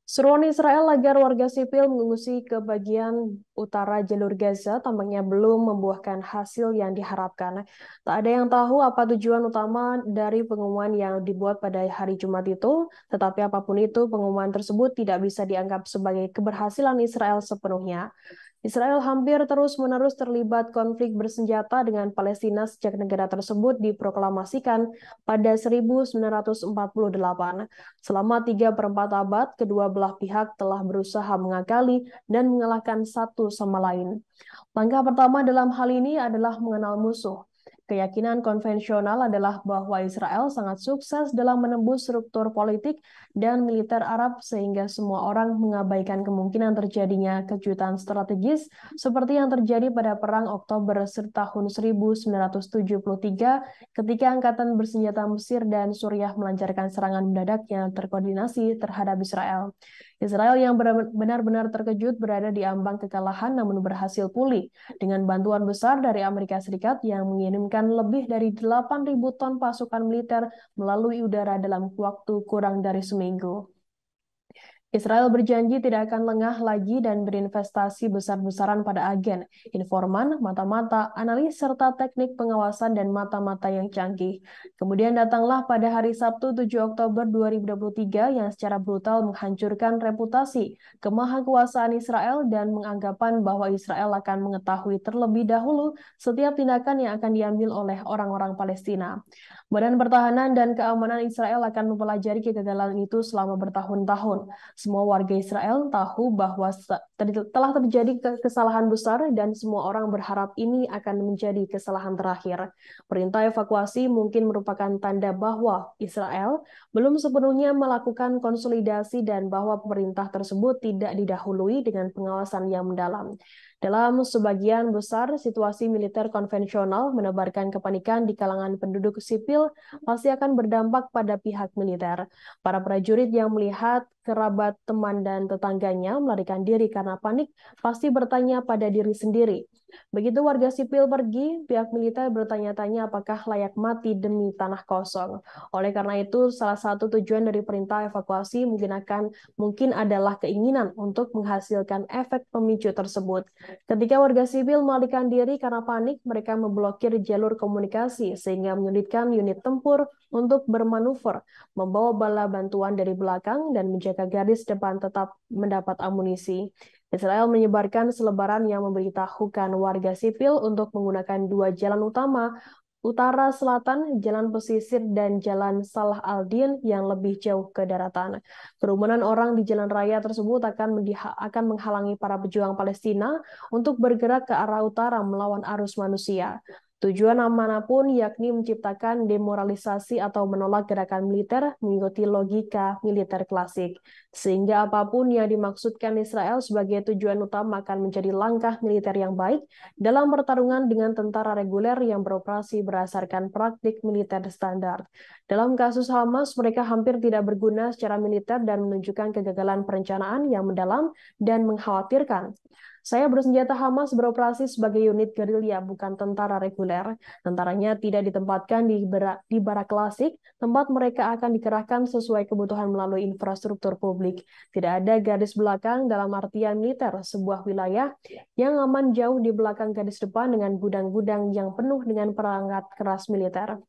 Seruan Israel agar warga sipil mengungsi ke bagian utara jalur Gaza tampaknya belum membuahkan hasil yang diharapkan. Tak ada yang tahu apa tujuan utama dari pengumuman yang dibuat pada hari Jumat itu, tetapi apapun itu, pengumuman tersebut tidak bisa dianggap sebagai keberhasilan Israel sepenuhnya. Israel hampir terus-menerus terlibat konflik bersenjata dengan Palestina sejak negara tersebut diproklamasikan pada 1948. Selama 3/4 abad, kedua belah pihak telah berusaha mengakali dan mengalahkan satu sama lain. Langkah pertama dalam hal ini adalah mengenal musuh. Keyakinan konvensional adalah bahwa Israel sangat sukses dalam menembus struktur politik dan militer Arab sehingga semua orang mengabaikan kemungkinan terjadinya kejutan strategis seperti yang terjadi pada Perang Oktober tahun 1973 ketika Angkatan Bersenjata Mesir dan Suriah melancarkan serangan mendadak yang terkoordinasi terhadap Israel. Israel yang benar-benar terkejut berada di ambang kekalahan namun berhasil pulih dengan bantuan besar dari Amerika Serikat yang mengirimkan lebih dari 8.000 ton pasukan militer melalui udara dalam waktu kurang dari seminggu. Israel berjanji tidak akan lengah lagi dan berinvestasi besar-besaran pada agen, informan, mata-mata, analis, serta teknik pengawasan dan mata-mata yang canggih. Kemudian datanglah pada hari Sabtu 7 Oktober 2023 yang secara brutal menghancurkan reputasi kemahakuasaan Israel dan menganggapan bahwa Israel akan mengetahui terlebih dahulu setiap tindakan yang akan diambil oleh orang-orang Palestina. Badan Pertahanan dan Keamanan Israel akan mempelajari kegagalan itu selama bertahun-tahun. Semua warga Israel tahu bahwa telah terjadi kesalahan besar dan semua orang berharap ini akan menjadi kesalahan terakhir. Perintah evakuasi mungkin merupakan tanda bahwa Israel belum sepenuhnya melakukan konsolidasi dan bahwa pemerintah tersebut tidak didahului dengan pengawasan yang mendalam. Dalam sebagian besar, situasi militer konvensional menebarkan kepanikan di kalangan penduduk sipil pasti akan berdampak pada pihak militer. Para prajurit yang melihat kerabat, teman, dan tetangganya melarikan diri karena panik pasti bertanya pada diri sendiri. Begitu warga sipil pergi, pihak militer bertanya-tanya apakah layak mati demi tanah kosong. Oleh karena itu, salah satu tujuan dari perintah evakuasi mungkin adalah keinginan untuk menghasilkan efek pemicu tersebut. Ketika warga sipil melarikan diri karena panik, mereka memblokir jalur komunikasi sehingga menyulitkan unit tempur untuk bermanuver, membawa bala bantuan dari belakang, dan menjaga garis depan tetap mendapat amunisi. Israel menyebarkan selebaran yang memberitahukan warga sipil untuk menggunakan dua jalan utama, utara selatan, jalan pesisir, dan jalan Salah al-Din yang lebih jauh ke daratan. Kerumunan orang di jalan raya tersebut akan menghalangi para pejuang Palestina untuk bergerak ke arah utara melawan arus manusia. Tujuan manapun yakni menciptakan demoralisasi atau menolak gerakan militer mengikuti logika militer klasik. Sehingga apapun yang dimaksudkan Israel sebagai tujuan utama akan menjadi langkah militer yang baik dalam pertarungan dengan tentara reguler yang beroperasi berdasarkan praktik militer standar. Dalam kasus Hamas, mereka hampir tidak berguna secara militer dan menunjukkan kegagalan perencanaan yang mendalam dan mengkhawatirkan. Saya bersenjata Hamas beroperasi sebagai unit gerilya, bukan tentara reguler. Tentaranya tidak ditempatkan di barak klasik, tempat mereka akan dikerahkan sesuai kebutuhan melalui infrastruktur publik. Tidak ada garis belakang dalam artian militer, sebuah wilayah yang aman jauh di belakang garis depan dengan gudang-gudang yang penuh dengan perangkat keras militer.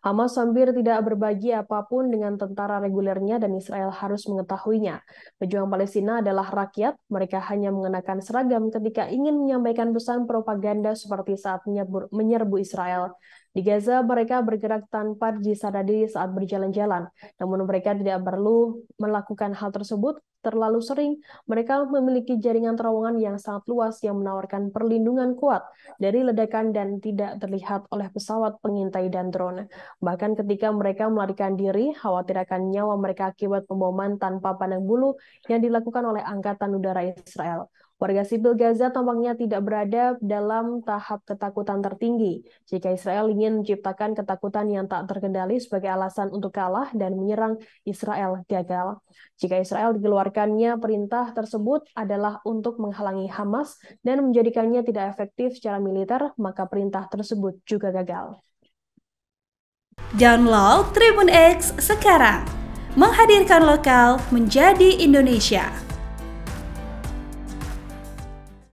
Hamas hampir tidak berbagi apapun dengan tentara regulernya dan Israel harus mengetahuinya. Pejuang Palestina adalah rakyat, mereka hanya mengenakan seragam ketika ingin menyampaikan pesan propaganda seperti saat menyerbu Israel. Di Gaza, mereka bergerak tanpa disadari saat berjalan-jalan. Namun mereka tidak perlu melakukan hal tersebut terlalu sering. Mereka memiliki jaringan terowongan yang sangat luas yang menawarkan perlindungan kuat dari ledakan dan tidak terlihat oleh pesawat pengintai dan drone. Bahkan ketika mereka melarikan diri, khawatir akan nyawa mereka akibat pemboman tanpa pandang bulu yang dilakukan oleh Angkatan Udara Israel. Warga sipil Gaza tampaknya tidak berada dalam tahap ketakutan tertinggi. Jika Israel ingin menciptakan ketakutan yang tak terkendali sebagai alasan untuk kalah dan menyerang, Israel gagal. Jika Israel dikeluarkannya, perintah tersebut adalah untuk menghalangi Hamas dan menjadikannya tidak efektif secara militer, maka perintah tersebut juga gagal. Download Tribun X sekarang, menghadirkan lokal menjadi Indonesia.